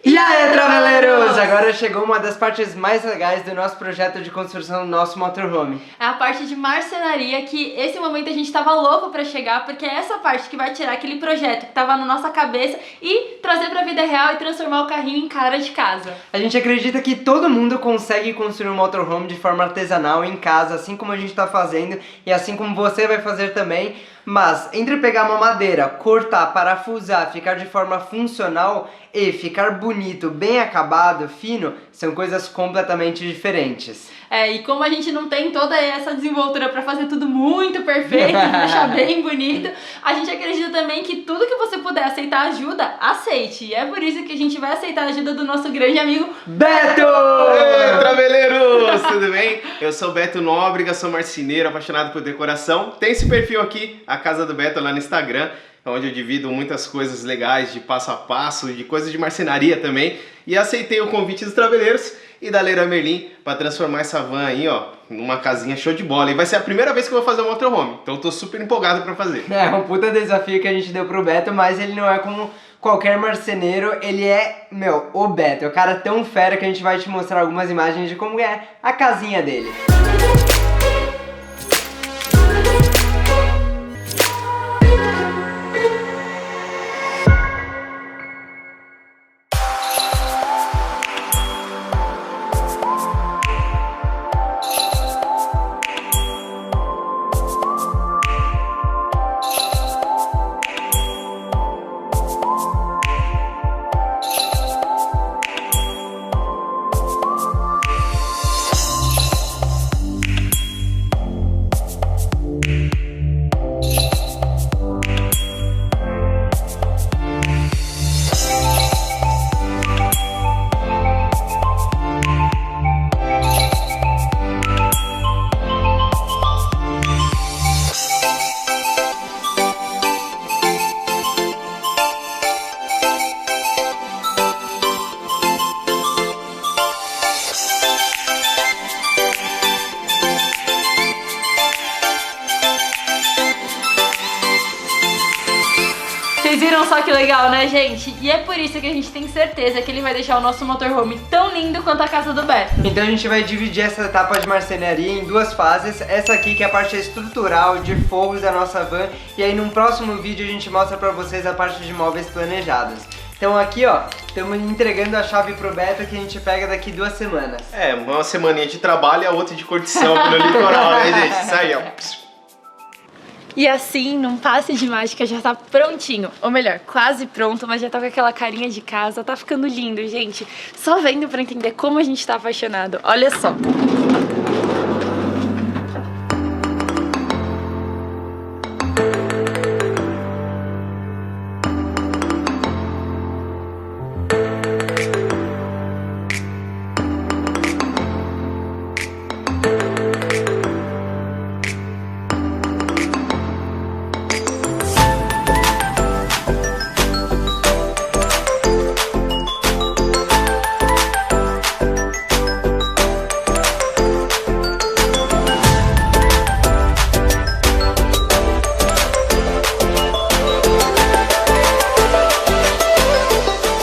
E aí, traveleiros! Agora chegou uma das partes mais legais do nosso projeto de construção do nosso motorhome. É a parte de marcenaria, que esse momento a gente tava louco pra chegar, porque é essa parte que vai tirar aquele projeto que tava na nossa cabeça e trazer pra vida real e transformar o carrinho em cara de casa. A gente acredita que todo mundo consegue construir um motorhome de forma artesanal em casa, assim como a gente tá fazendo e assim como você vai fazer também. Mas entre pegar uma madeira, cortar, parafusar, ficar de forma funcional e ficar bonito, bem acabado, fino, são coisas completamente diferentes. E como a gente não tem toda essa desenvoltura pra fazer tudo muito perfeito, deixar bem bonito, a gente acredita também que tudo que você puder aceitar ajuda, aceite. E é por isso que a gente vai aceitar a ajuda do nosso grande amigo Beto! Ei, traveleiros! Tudo bem? Eu sou Beto Nóbrega, sou marceneiro, apaixonado por decoração. Tem esse perfil aqui, a Casa do Beto, lá no Instagram, onde eu divido muitas coisas legais de passo a passo, de coisas de marcenaria também. E aceitei o convite dos traveleiros e da Leroy Merlin para transformar essa van aí, ó, numa casinha show de bola. E vai ser a primeira vez que eu vou fazer um motorhome, então eu tô super empolgado para fazer. É um puta desafio que a gente deu pro Beto, mas ele não é como qualquer marceneiro, ele é, o Beto. É o cara tão fera que a gente vai te mostrar algumas imagens de como é a casinha dele. Vocês viram só que legal, né, gente? E é por isso que a gente tem certeza que ele vai deixar o nosso motorhome tão lindo quanto a casa do Beto. Então a gente vai dividir essa etapa de marcenaria em duas fases. Essa aqui que é a parte estrutural de forros da nossa van. E aí num próximo vídeo a gente mostra pra vocês a parte de móveis planejados. Então aqui, ó, estamos entregando a chave pro Beto que a gente pega daqui 2 semanas. É, uma semaninha de trabalho e a outra de curtição no litoral, né, gente? Isso aí, ó. E assim, num passe de mágica, já tá prontinho. Ou melhor, quase pronto, mas já tá com aquela carinha de casa. Tá ficando lindo, gente. Só vendo pra entender como a gente tá apaixonado. Olha só.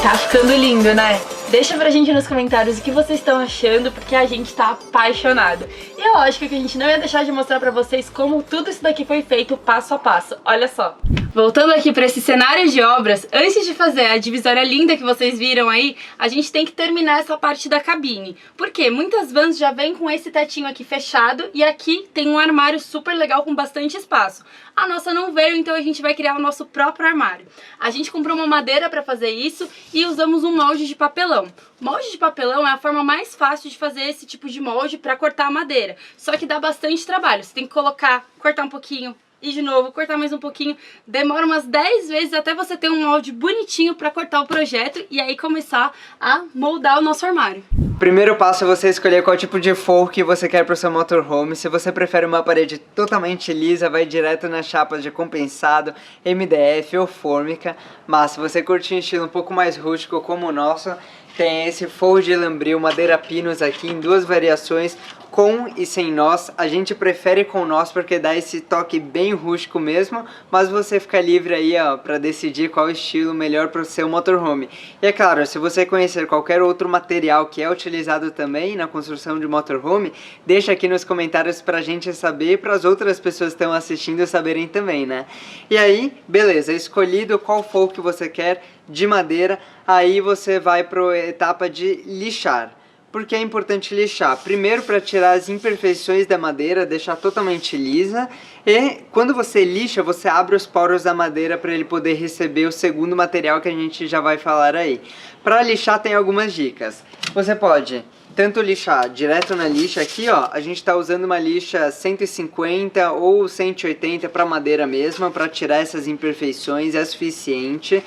Tá ficando lindo, né? Deixa pra gente nos comentários o que vocês estão achando, porque a gente tá apaixonado. E é lógico que a gente não ia deixar de mostrar pra vocês como tudo isso daqui foi feito passo a passo. Olha só. Voltando aqui pra esse cenário de obras, antes de fazer a divisória linda que vocês viram aí, a gente tem que terminar essa parte da cabine. Porque muitas vans já vêm com esse tetinho aqui fechado e aqui tem um armário super legal com bastante espaço. A nossa não veio, então a gente vai criar o nosso próprio armário. A gente comprou uma madeira pra fazer isso e usamos um molde de papelão. Molde de papelão é a forma mais fácil de fazer esse tipo de molde pra cortar a madeira. Só que dá bastante trabalho. Você tem que cortar um pouquinho, e de novo, cortar mais um pouquinho. Demora umas 10 vezes até você ter um molde bonitinho pra cortar o projeto e aí começar a moldar o nosso armário. Primeiro passo é você escolher qual tipo de forro que você quer para o seu motorhome. Se você prefere uma parede totalmente lisa, vai direto nas chapas de compensado, MDF ou fórmica. Mas se você curte um estilo um pouco mais rústico como o nosso, tem esse forro de lambril, madeira pinus aqui em duas variações, com e sem nós. A gente prefere com nós porque dá esse toque bem rústico mesmo, mas você fica livre aí, ó, para decidir qual estilo melhor para o seu motorhome. E é claro, se você conhecer qualquer outro material que é utilizado também na construção de motorhome, deixa aqui nos comentários pra gente saber e para as outras pessoas que estão assistindo saberem também, né? E aí, beleza, escolhido qual for o que você quer de madeira, aí você vai para a etapa de lixar. Por que é importante lixar? Primeiro, para tirar as imperfeições da madeira, deixar totalmente lisa. E quando você lixa, você abre os poros da madeira para ele poder receber o segundo material que a gente já vai falar aí. Para lixar tem algumas dicas. Você pode tanto lixar direto na lixa aqui, ó. A gente está usando uma lixa 150 ou 180 para madeira mesmo, para tirar essas imperfeições, é suficiente.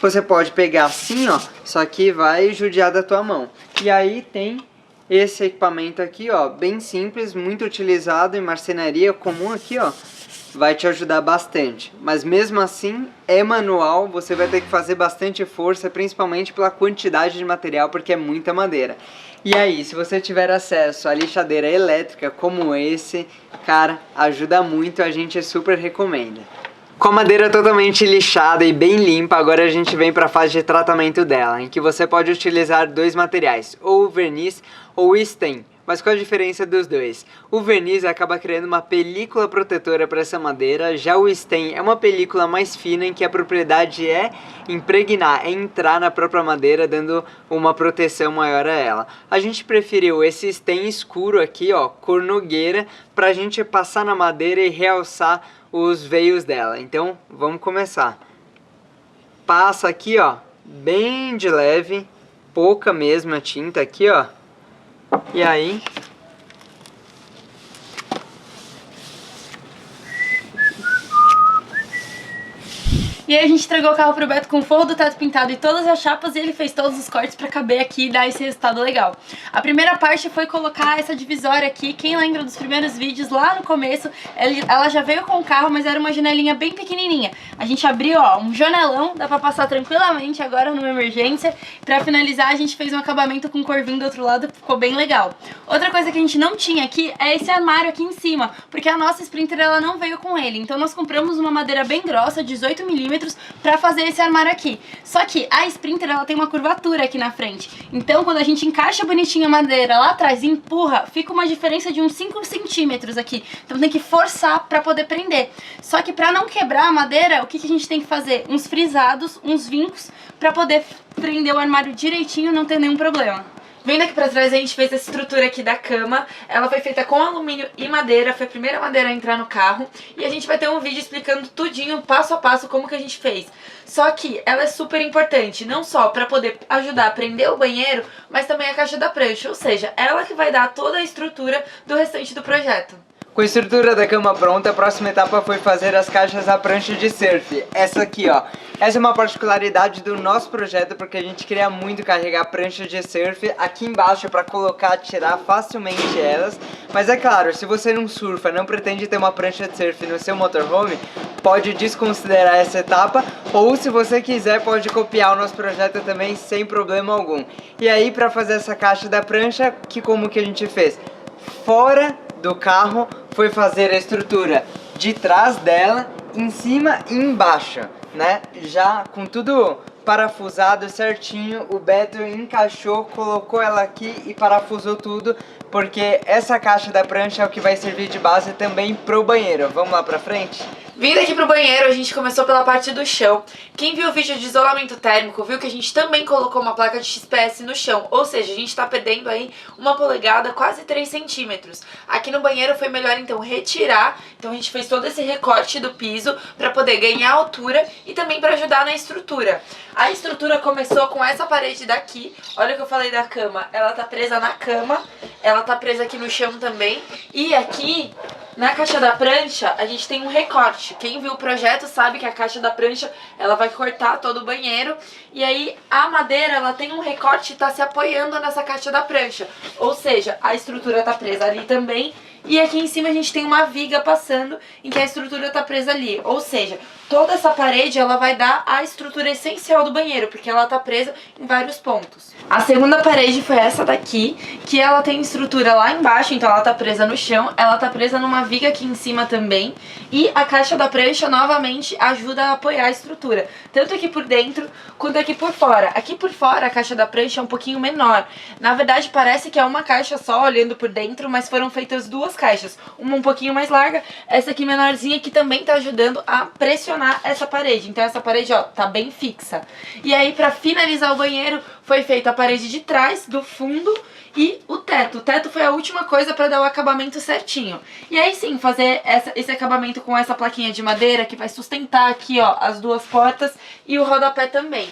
Você pode pegar assim, ó, só que vai judiar da tua mão. E aí tem esse equipamento aqui, ó, bem simples, muito utilizado em marcenaria comum aqui, ó. Vai te ajudar bastante. Mas mesmo assim, é manual, você vai ter que fazer bastante força, principalmente pela quantidade de material, porque é muita madeira. E aí, se você tiver acesso à lixadeira elétrica como esse, cara, ajuda muito, a gente super recomenda. Com a madeira totalmente lixada e bem limpa, agora a gente vem para a fase de tratamento dela, em que você pode utilizar dois materiais, ou o verniz ou o stain. Mas qual a diferença dos dois? O verniz acaba criando uma película protetora para essa madeira, já o stain é uma película mais fina em que a propriedade é impregnar, é entrar na própria madeira, dando uma proteção maior a ela. A gente preferiu esse stain escuro aqui, ó, cor nogueira, para a gente passar na madeira e realçar os veios dela. Então vamos começar. Passa aqui, ó, bem de leve, pouca mesmo a tinta aqui, ó. E aí E aí a gente entregou o carro pro Beto com o forro do teto pintado e todas as chapas, e ele fez todos os cortes pra caber aqui e dar esse resultado legal. A primeira parte foi colocar essa divisória aqui. Quem lembra dos primeiros vídeos, lá no começo, ela já veio com o carro, mas era uma janelinha bem pequenininha. A gente abriu, ó, um janelão, dá pra passar tranquilamente agora numa emergência. Pra finalizar, a gente fez um acabamento com corvinho do outro lado, ficou bem legal. Outra coisa que a gente não tinha aqui é esse armário aqui em cima, porque a nossa Sprinter ela não veio com ele. Então nós compramos uma madeira bem grossa, 18 mm, pra fazer esse armário aqui. Só que a Sprinter ela tem uma curvatura aqui na frente. Então quando a gente encaixa bonitinho a madeira lá atrás e empurra, fica uma diferença de uns 5 centímetros aqui. Então tem que forçar pra poder prender. Só que pra não quebrar a madeira, o que a gente tem que fazer? Uns frisados, uns vincos, pra poder prender o armário direitinho e não ter nenhum problema. Vindo aqui pra trás, a gente fez essa estrutura aqui da cama. Ela foi feita com alumínio e madeira, foi a primeira madeira a entrar no carro. E a gente vai ter um vídeo explicando tudinho, passo a passo, como que a gente fez. Só que ela é super importante, não só pra poder ajudar a prender o banheiro, mas também a caixa da prancha. Ou seja, ela que vai dar toda a estrutura do restante do projeto. Com a estrutura da cama pronta, a próxima etapa foi fazer as caixas à prancha de surf. Essa aqui, ó. Essa é uma particularidade do nosso projeto, porque a gente queria muito carregar prancha de surf aqui embaixo para colocar, tirar facilmente elas. Mas é claro, se você não surfa, não pretende ter uma prancha de surf no seu motorhome, pode desconsiderar essa etapa, ou se você quiser pode copiar o nosso projeto também sem problema algum. E aí, para fazer essa caixa da prancha, como que a gente fez? Fora do carro foi fazer a estrutura de trás dela, em cima e embaixo, né? Já com tudo parafusado certinho, o Beto encaixou, colocou ela aqui e parafusou tudo, porque essa caixa da prancha é o que vai servir de base também pro banheiro. Vamos lá pra frente? Vindo aqui pro banheiro, a gente começou pela parte do chão. Quem viu o vídeo de isolamento térmico viu que a gente também colocou uma placa de XPS no chão. Ou seja, a gente tá perdendo aí 1 polegada, quase 3 centímetros. Aqui no banheiro foi melhor então retirar. Então a gente fez todo esse recorte do piso pra poder ganhar altura e também pra ajudar na estrutura. A estrutura começou com essa parede daqui. Olha o que eu falei da cama. Ela tá presa na cama, ela tá presa aqui no chão também. E aqui na caixa da prancha a gente tem um recorte. Quem viu o projeto sabe que a caixa da prancha ela vai cortar todo o banheiro. E aí a madeira ela tem um recorte e tá se apoiando nessa caixa da prancha. Ou seja, a estrutura tá presa ali também. E aqui em cima a gente tem uma viga passando em que a estrutura tá presa ali. Ou seja, toda essa parede ela vai dar a estrutura essencial do banheiro, porque ela tá presa em vários pontos. A segunda parede foi essa daqui, que ela tem estrutura lá embaixo, então ela tá presa no chão, ela tá presa numa viga aqui em cima também, e a caixa da prancha novamente ajuda a apoiar a estrutura, tanto aqui por dentro quanto aqui por fora. Aqui por fora a caixa da prancha é um pouquinho menor, na verdade parece que é uma caixa só olhando por dentro, mas foram feitas duas caixas, uma um pouquinho mais larga, essa aqui menorzinha que também tá ajudando a pressionar essa parede, então essa parede ó, tá bem fixa. E aí pra finalizar o banheiro foi feita a parede de trás, do fundo e o teto. O teto foi a última coisa pra dar o acabamento certinho. E aí sim, fazer esse acabamento com essa plaquinha de madeira que vai sustentar aqui ó, as duas portas e o rodapé também.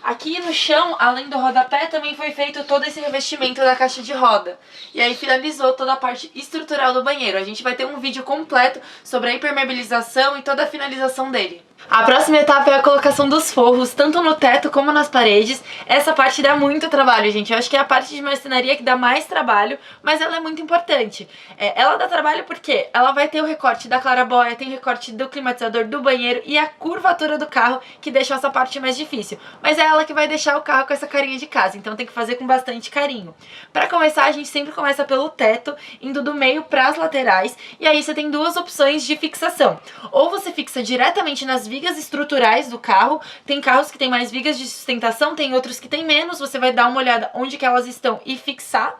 Aqui no chão, além do rodapé, também foi feito todo esse revestimento da caixa de roda. E aí finalizou toda a parte estrutural do banheiro. A gente vai ter um vídeo completo sobre a impermeabilização e toda a finalização dele. A próxima etapa é a colocação dos forros, tanto no teto como nas paredes. Essa parte dá muito trabalho, gente. Eu acho que é a parte de marcenaria que dá mais trabalho, mas ela é muito importante. Ela dá trabalho porque ela vai ter o recorte da clarabóia, tem recorte do climatizador do banheiro e a curvatura do carro, que deixa essa parte mais difícil. Mas é ela que vai deixar o carro com essa carinha de casa, então tem que fazer com bastante carinho. Pra começar, a gente sempre começa pelo teto, indo do meio pras laterais, e aí você tem duas opções de fixação. Ou você fixa diretamente nas vigas estruturais do carro, tem carros que tem mais vigas de sustentação, tem outros que tem menos, você vai dar uma olhada onde que elas estão e fixar.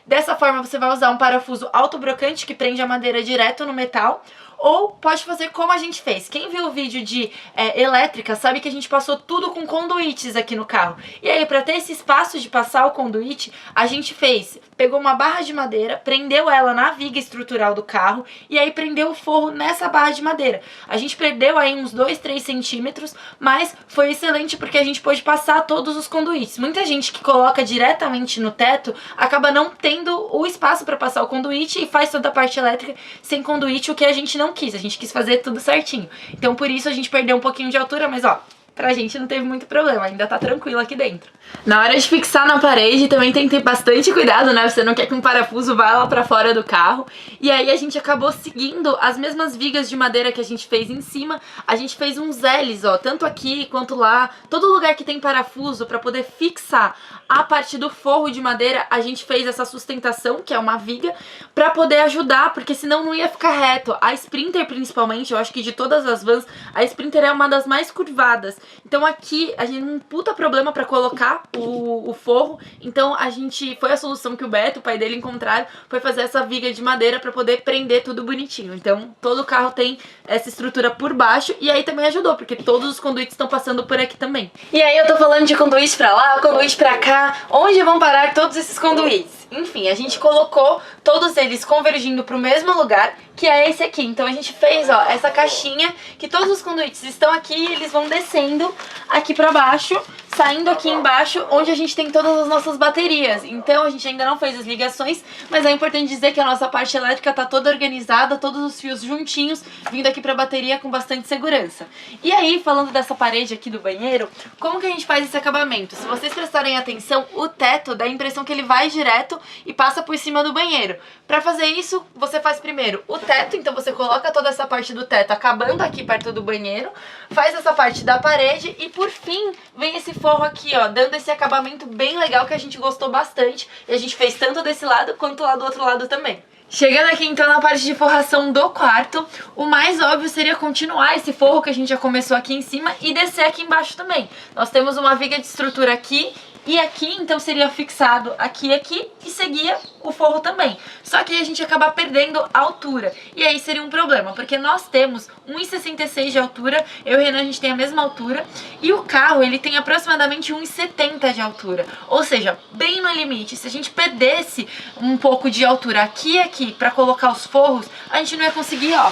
Dessa forma você vai usar um parafuso autobrocante que prende a madeira direto no metal, ou pode fazer como a gente fez. Quem viu o vídeo de elétrica sabe que a gente passou tudo com conduítes aqui no carro. E aí, para ter esse espaço de passar o conduíte, a gente pegou uma barra de madeira, prendeu ela na viga estrutural do carro e aí prendeu o forro nessa barra de madeira. A gente perdeu aí uns 2, 3 centímetros, mas foi excelente porque a gente pôde passar todos os conduítes. Muita gente que coloca diretamente no teto acaba não tendo o espaço para passar o conduíte e faz toda a parte elétrica sem conduíte, o que a gente não quis, a gente quis fazer tudo certinho. Então por isso a gente perdeu um pouquinho de altura, mas ó, pra gente não teve muito problema, ainda tá tranquilo aqui dentro. Na hora de fixar na parede também tem que ter bastante cuidado, né? Você não quer que um parafuso vá lá pra fora do carro. E aí a gente acabou seguindo as mesmas vigas de madeira que a gente fez em cima. A gente fez uns L's, ó, tanto aqui quanto lá. Todo lugar que tem parafuso pra poder fixar a parte do forro de madeira, a gente fez essa sustentação, que é uma viga, pra poder ajudar, porque senão não ia ficar reto. A Sprinter, principalmente, eu acho que de todas as vans, a Sprinter é uma das mais curvadas. Então aqui a gente tem um puta problema pra colocar o forro, então foi a solução que o Beto, o pai dele, encontraram, foi fazer essa viga de madeira pra poder prender tudo bonitinho. Então todo carro tem essa estrutura por baixo e aí também ajudou, porque todos os conduítes estão passando por aqui também. E aí eu tô falando de conduíte pra lá, conduíte pra cá, onde vão parar todos esses conduítes? Enfim, a gente colocou todos eles convergindo pro mesmo lugar, que é esse aqui. Então a gente fez, ó, essa caixinha, que todos os conduítes estão aqui e eles vão descendo aqui pra baixo, saindo aqui embaixo, onde a gente tem todas as nossas baterias. Então a gente ainda não fez as ligações, mas é importante dizer que a nossa parte elétrica tá toda organizada, todos os fios juntinhos, vindo aqui pra bateria com bastante segurança. E aí, falando dessa parede aqui do banheiro, como que a gente faz esse acabamento? Se vocês prestarem atenção, o teto dá a impressão que ele vai direto e passa por cima do banheiro. Pra fazer isso, você faz primeiro o teto, então você coloca toda essa parte do teto acabando aqui perto do banheiro, faz essa parte da parede e por fim vem esse forro aqui, ó, dando esse acabamento bem legal que a gente gostou bastante e a gente fez tanto desse lado quanto lá do outro lado também. Chegando aqui então na parte de forração do quarto, o mais óbvio seria continuar esse forro que a gente já começou aqui em cima e descer aqui embaixo também. Nós temos uma viga de estrutura aqui e aqui, então seria fixado aqui e aqui e seguia o forro também. Só que aí a gente acaba perdendo a altura e aí seria um problema, porque nós temos 1,66 de altura, eu e o Renan a gente tem a mesma altura e o carro ele tem aproximadamente 1,70 de altura, ou seja, bem no limite. Se a gente perdesse um pouco de altura aqui e aqui pra colocar os forros, a gente não ia conseguir, ó,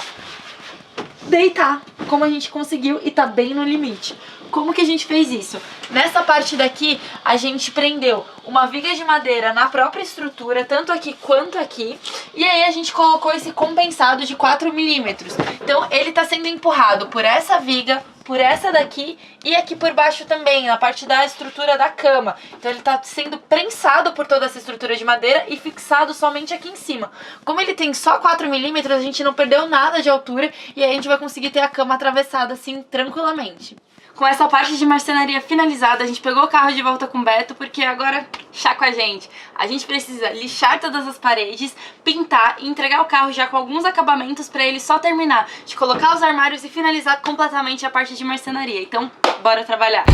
deitar como a gente conseguiu e tá bem no limite. Como que a gente fez isso? Nessa parte daqui, a gente prendeu uma viga de madeira na própria estrutura, tanto aqui quanto aqui, e aí a gente colocou esse compensado de 4 milímetros. Então, ele tá sendo empurrado por essa viga, por essa daqui e aqui por baixo também, na parte da estrutura da cama. Então ele tá sendo prensado por toda essa estrutura de madeira e fixado somente aqui em cima. Como ele tem só 4 milímetros, a gente não perdeu nada de altura e aí a gente vai conseguir ter a cama atravessada assim tranquilamente. Com essa parte de marcenaria finalizada, a gente pegou o carro de volta com o Beto, porque agora, chá com a gente. A gente precisa lixar todas as paredes, pintar e entregar o carro já com alguns acabamentos para ele só terminar de colocar os armários e finalizar completamente a parte de marcenaria. Então, bora trabalhar!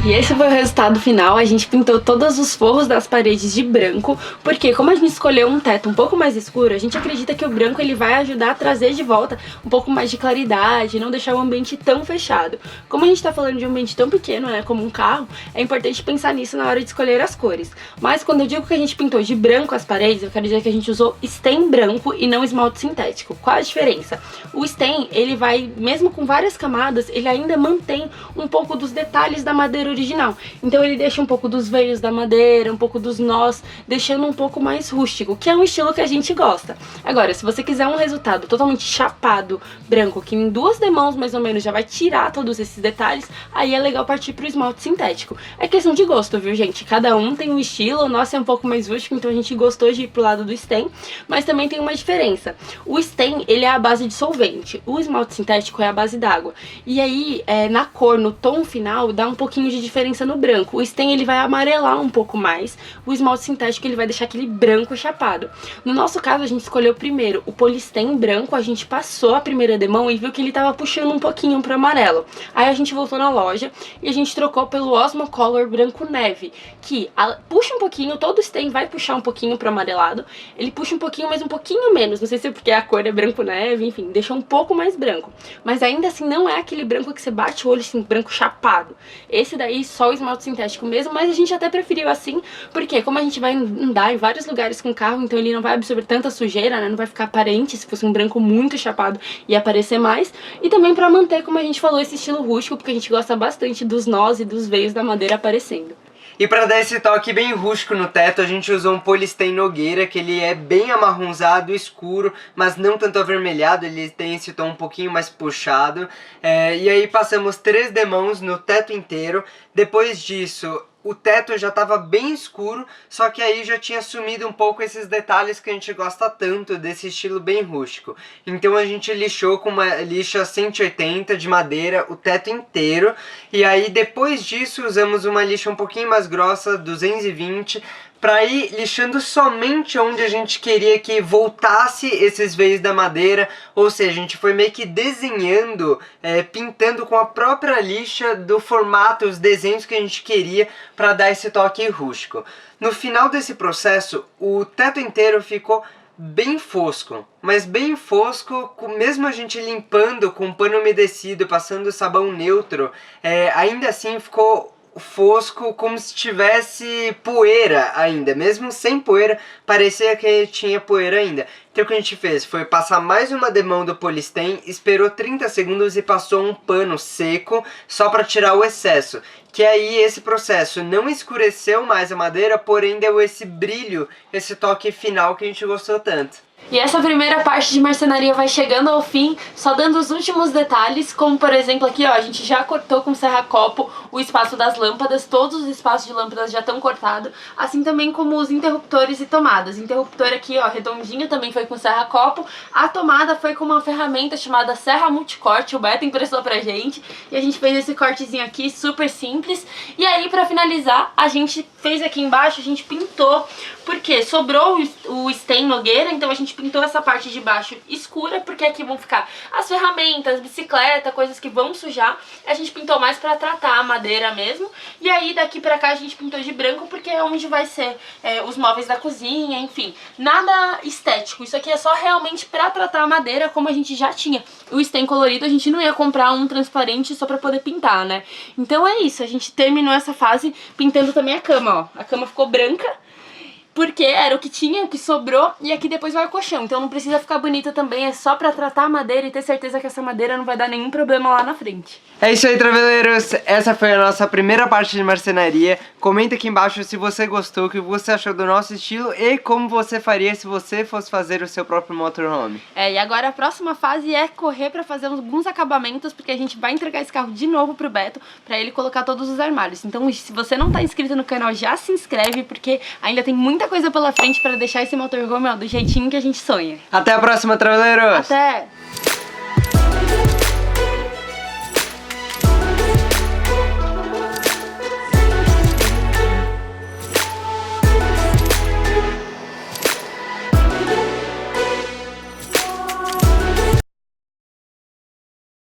E esse foi o resultado final. A gente pintou todos os forros das paredes de branco, porque como a gente escolheu um teto um pouco mais escuro, a gente acredita que o branco ele vai ajudar a trazer de volta um pouco mais de claridade, não deixar o ambiente tão fechado. Como a gente tá falando de um ambiente tão pequeno, né, como um carro, é importante pensar nisso na hora de escolher as cores. Mas quando eu digo que a gente pintou de branco as paredes, eu quero dizer que a gente usou stain branco e não esmalte sintético. Qual a diferença? O stain, ele vai, mesmo com várias camadas, ele ainda mantém um pouco dos detalhes da madeira original. Então ele deixa um pouco dos veios da madeira, um pouco dos nós, deixando um pouco mais rústico, que é um estilo que a gente gosta. Agora, se você quiser um resultado totalmente chapado, branco, que em 2 demãos mais ou menos já vai tirar todos esses detalhes, aí é legal partir pro esmalte sintético. É questão de gosto, viu, gente? Cada um tem um estilo, o nosso é um pouco mais rústico, então a gente gostou de ir pro lado do stain, mas também tem uma diferença. O stain, ele é a base de solvente, o esmalte sintético é a base d'água. E aí, na cor, no tom final, dá um pouquinho de diferença no branco. O stain ele vai amarelar um pouco mais, o esmalte sintético ele vai deixar aquele branco chapado. No nosso caso a gente escolheu primeiro o polistain branco, a gente passou a primeira demão e viu que ele tava puxando um pouquinho pro amarelo. Aí a gente voltou na loja e a gente trocou pelo Osmocolor branco neve, que puxa um pouquinho, todo stain vai puxar um pouquinho pro amarelado, ele puxa um pouquinho, mas um pouquinho menos, não sei se é porque a cor é branco neve, enfim, deixa um pouco mais branco. Mas ainda assim não é aquele branco que você bate o olho assim, branco chapado. Esse daí só o esmalte sintético mesmo, mas a gente até preferiu assim, porque como a gente vai andar em vários lugares com o carro, então ele não vai absorver tanta sujeira, né, não vai ficar aparente, se fosse um branco muito chapado ia aparecer mais, e também pra manter, como a gente falou, esse estilo rústico, porque a gente gosta bastante dos nós e dos veios da madeira aparecendo. E para dar esse toque bem rústico no teto, a gente usou um polistain nogueira, que ele é bem amarronzado, escuro, mas não tanto avermelhado, ele tem esse tom um pouquinho mais puxado. E aí passamos 3 demãos no teto inteiro. Depois disso, o teto já estava bem escuro, só que aí já tinha sumido um pouco esses detalhes que a gente gosta tanto, desse estilo bem rústico. Então a gente lixou com uma lixa 180 de madeira o teto inteiro, e aí depois disso usamos uma lixa um pouquinho mais grossa, 220, para ir lixando somente onde a gente queria que voltasse esses veios da madeira, ou seja, a gente foi meio que desenhando, pintando com a própria lixa do formato, os desenhos que a gente queria para dar esse toque rústico. No final desse processo, o teto inteiro ficou bem fosco, mas bem fosco, mesmo a gente limpando com pano umedecido, passando sabão neutro, ainda assim ficou fosco, como se tivesse poeira ainda, mesmo sem poeira, parecia que tinha poeira ainda. Então o que a gente fez foi passar mais uma demão do polistain, esperou 30 segundos e passou um pano seco só para tirar o excesso. Que aí esse processo não escureceu mais a madeira, porém deu esse brilho, esse toque final que a gente gostou tanto. E essa primeira parte de marcenaria vai chegando ao fim, só dando os últimos detalhes, como por exemplo aqui, ó, a gente já cortou com serra-copo o espaço das lâmpadas, todos os espaços de lâmpadas já estão cortados, assim também como os interruptores e tomadas. O interruptor aqui, ó, redondinho, também foi com serra-copo, a tomada foi com uma ferramenta chamada serra multicorte, o Beto emprestou pra gente, e a gente fez esse cortezinho aqui, super simples. E aí, pra finalizar, a gente fez aqui embaixo, a gente pintou, porque sobrou o stain nogueira, então a gente pintou essa parte de baixo escura, porque aqui vão ficar as ferramentas, bicicleta, coisas que vão sujar. A gente pintou mais pra tratar a madeira mesmo. E aí daqui pra cá a gente pintou de branco, porque é onde vai ser os móveis da cozinha, enfim. Nada estético, isso aqui é só realmente pra tratar a madeira, como a gente já tinha o stain colorido, a gente não ia comprar um transparente só pra poder pintar, né? Então é isso, a gente terminou essa fase pintando também a cama, ó. A cama ficou branca. porque era o que tinha, o que sobrou, e aqui depois vai o colchão. Então não precisa ficar bonita também, é só pra tratar a madeira e ter certeza que essa madeira não vai dar nenhum problema lá na frente. É isso aí, traveleiros. Essa foi a nossa primeira parte de marcenaria. Comenta aqui embaixo se você gostou, o que você achou do nosso estilo e como você faria se você fosse fazer o seu próprio motorhome. E agora a próxima fase é correr pra fazer alguns acabamentos, porque a gente vai entregar esse carro de novo pro Beto, pra ele colocar todos os armários. Então, se você não tá inscrito no canal, já se inscreve, porque ainda tem muita coisa pela frente pra deixar esse motorhome, ó, do jeitinho que a gente sonha. Até a próxima, traveleiros! Até!